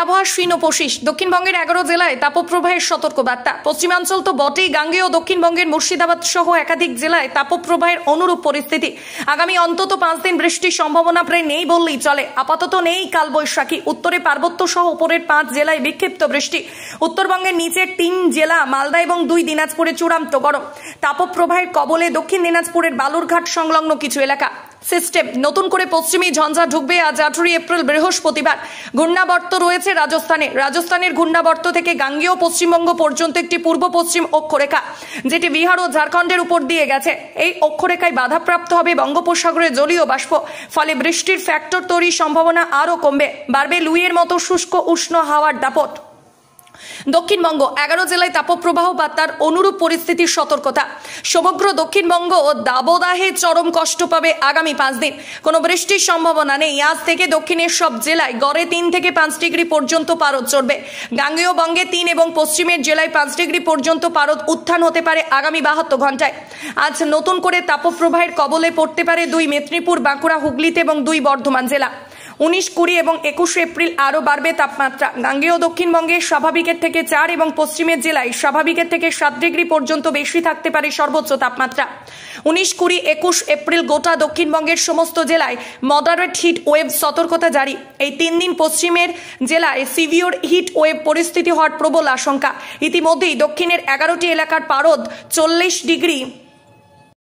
আবহাওয়া শীর্ণপোষিস। দক্ষিণবঙ্গের 11 জেলায় তাপপ্রবাহের সতর্কবার্তা। পশ্চিমাঞ্চল তো বটেই, গাঙ্গেয় দক্ষিণবঙ্গের মুর্শিদাবাদ সহ একাধিক জেলায় তাপপ্রবাহের অনুরূপ পরিস্থিতি। আগামী অন্তত 5 দিন বৃষ্টির সম্ভাবনা প্রায় নেই বললেই চলে। আপাতত নেই কালবৈশাখী। উত্তরে পার্বত্য সহ উপরের 5 জেলায় বিক্ষিপ্ত বৃষ্টি। উত্তরবঙ্গের নিচের 3 জেলা মালদা এবং 2 দিনাজপুরে চূড়ান্ত গরম। তাপপ্রবাহের কবলে দক্ষিণ দিনাজপুরের বালুরঘাট সংলগ্ন কিছু এলাকা। সিস্টেম নতুন করে পশ্চিমী ঝঞ্ঝা ঢুকবে আজ 18 এপ্রিল বৃহস্পতিবার। ঘূর্ণাবর্ত রয়েছে রাজস্থানের ঘূর্ণাবর্ত থেকে গাঙ্গেয় পশ্চিমবঙ্গ পর্যন্ত একটি পূর্ব পশ্চিম অক্ষরেখা, যেটি বিহার ও ঝাড়খণ্ডের উপর দিয়ে গেছে। এই অক্ষরেখায় বাধাপ্রাপ্ত হবে বঙ্গোপসাগরের জলীয় বাষ্প, ফলে বৃষ্টির ফ্যাক্টর তৈরির সম্ভাবনা আরও কমবে। বাড়বে লুইয়ের মতো শুষ্ক উষ্ণ হাওয়ার দাপট। দক্ষিণবঙ্গ 11 জেলায় তাপপ্রবাহ বা তার অনুরূপ পরিস্থিতির সতর্কতা। সমগ্র দক্ষিণবঙ্গ ও দাবদাহে চরম কষ্ট পাবে আগামী 5 দিন। কোনো বৃষ্টির সম্ভাবনা নেই। আজ থেকে দক্ষিণের সব জেলায় গড়ে 3 থেকে 5 ডিগ্রি পর্যন্ত পারদ চড়বে। গাঙ্গেয় বঙ্গে 3 এবং পশ্চিমের জেলায় 5 ডিগ্রি পর্যন্ত পারদ উত্থান হতে পারে আগামী 72 ঘন্টায়। আজ নতুন করে তাপপ্রবাহের কবলে পড়তে পারে 2 মেদিনীপুর, বাঁকুড়া, হুগলিতে এবং 2 বর্ধমান জেলা। 19, 20 এবং 21 এপ্রিল আরও বাড়বে তাপমাত্রা। গাঙ্গেয় দক্ষিণবঙ্গে স্বাভাবিকের থেকে 4 এবং পশ্চিমের জেলায় স্বাভাবিকের থেকে 7 ডিগ্রি পর্যন্ত বেশি থাকতে পারে সর্বোচ্চ তাপমাত্রা। 19, 20, 21 এপ্রিল গোটা দক্ষিণবঙ্গের সমস্ত জেলায় মডারেট হিট ওয়েভ সতর্কতা জারি। এই 3 দিন পশ্চিমের জেলায় সিভিয়র হিট ওয়েভ পরিস্থিতি হওয়ার প্রবল আশঙ্কা। ইতিমধ্যেই দক্ষিণের 11টি এলাকার পারদ 40 ডিগ্রি